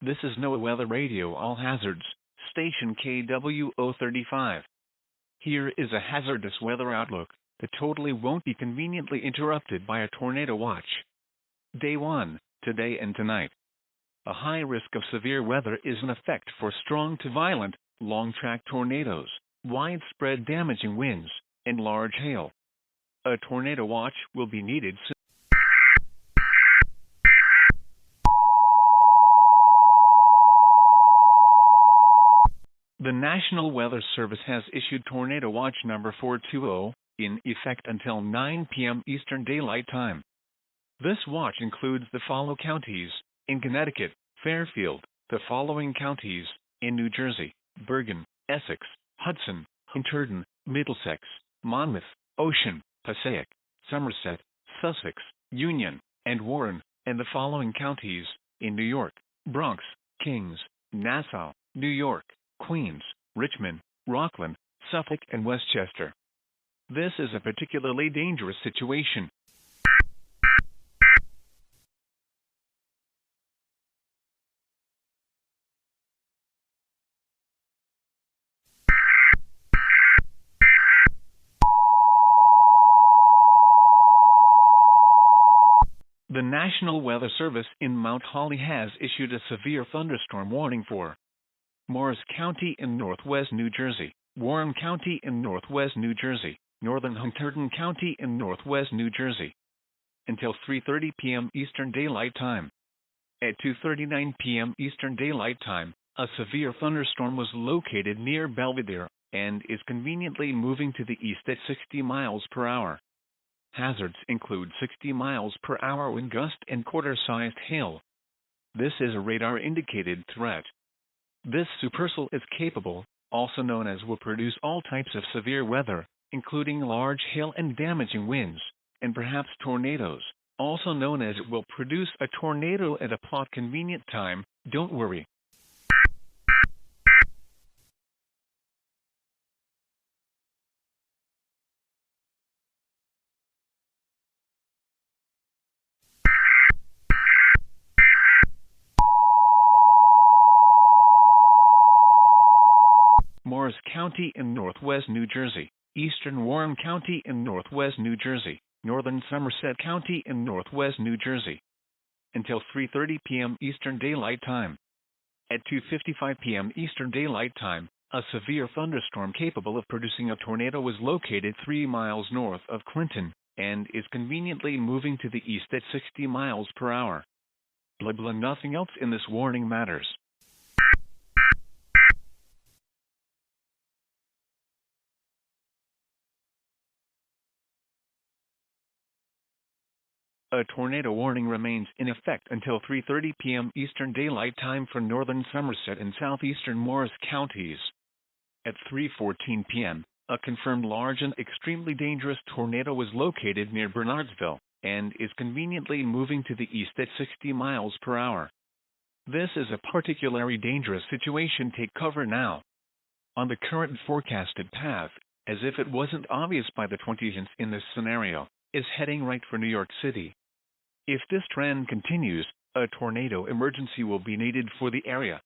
This is NOAA Weather Radio All Hazards, station KWO35. Here is a hazardous weather outlook that totally won't be conveniently interrupted by a tornado watch. Day 1, today and tonight. A high risk of severe weather is in effect for strong to violent, long-track tornadoes, widespread damaging winds, and large hail. A tornado watch will be needed soon. The National Weather Service has issued Tornado Watch number 420, in effect until 9 p.m. Eastern Daylight Time. This watch includes the following counties: in Connecticut, Fairfield; the following counties, in New Jersey: Bergen, Essex, Hudson, Hunterdon, Middlesex, Monmouth, Ocean, Passaic, Somerset, Sussex, Union, and Warren; and the following counties, in New York: Bronx, Kings, Nassau, New York, Queens, Richmond, Rockland, Suffolk, and Westchester. This is a particularly dangerous situation. The National Weather Service in Mount Holly has issued a severe thunderstorm warning for Morris County in northwest New Jersey, Warren County in northwest New Jersey, northern Hunterdon County in northwest New Jersey, until 3:30 p.m. Eastern Daylight Time. At 2:39 p.m. Eastern Daylight Time, a severe thunderstorm was located near Belvidere and is conveniently moving to the east at 60 miles per hour. Hazards include 60 miles per hour wind gust and quarter-sized hail. This is a radar-indicated threat. This supercell is capable, also known as will produce all types of severe weather, including large hail and damaging winds, and perhaps tornadoes, also known as it will produce a tornado at a plot convenient time. Don't worry. Morris County in northwest New Jersey, eastern Warren County in northwest New Jersey, northern Somerset County in northwest New Jersey, until 3:30 p.m. Eastern Daylight Time. At 2:55 p.m. Eastern Daylight Time, a severe thunderstorm capable of producing a tornado was located 3 miles north of Clinton and is conveniently moving to the east at 60 miles per hour. Blah blah, nothing else in this warning matters. A tornado warning remains in effect until 3:30 p.m. Eastern Daylight Time for northern Somerset and southeastern Morris counties. At 3:14 p.m., a confirmed large and extremely dangerous tornado was located near Bernardsville and is conveniently moving to the east at 60 miles per hour. This is a particularly dangerous situation. Take cover now. On the current forecasted path, as if it wasn't obvious by the 20 hints in this scenario, is heading right for New York City. If this trend continues, a tornado emergency will be needed for the area.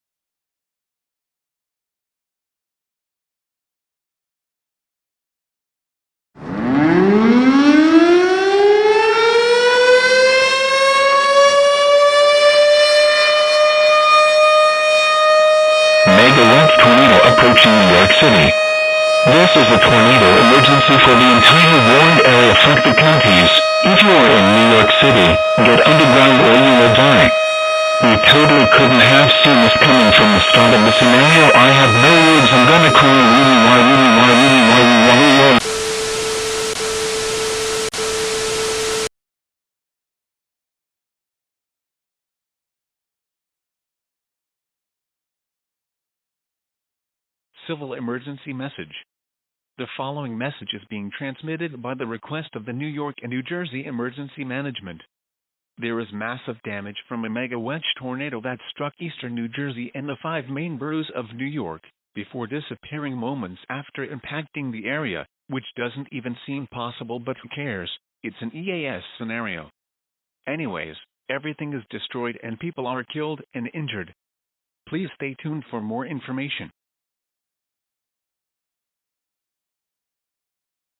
Mega-watch tornado approaching New York City. This is a tornado emergency for the entire warned area affected counties. If you are in New York City, get underground or you will die. We totally couldn't have seen this coming from the start of the scenario. I have no words. I'm gonna cry. Really. Civil emergency message. The following message is being transmitted by the request of the New York and New Jersey Emergency Management. There is massive damage from a mega-watch tornado that struck eastern New Jersey and the 5 main boroughs of New York, before disappearing moments after impacting the area, which doesn't even seem possible, but who cares? It's an EAS scenario. Anyways, everything is destroyed and people are killed and injured. Please stay tuned for more information.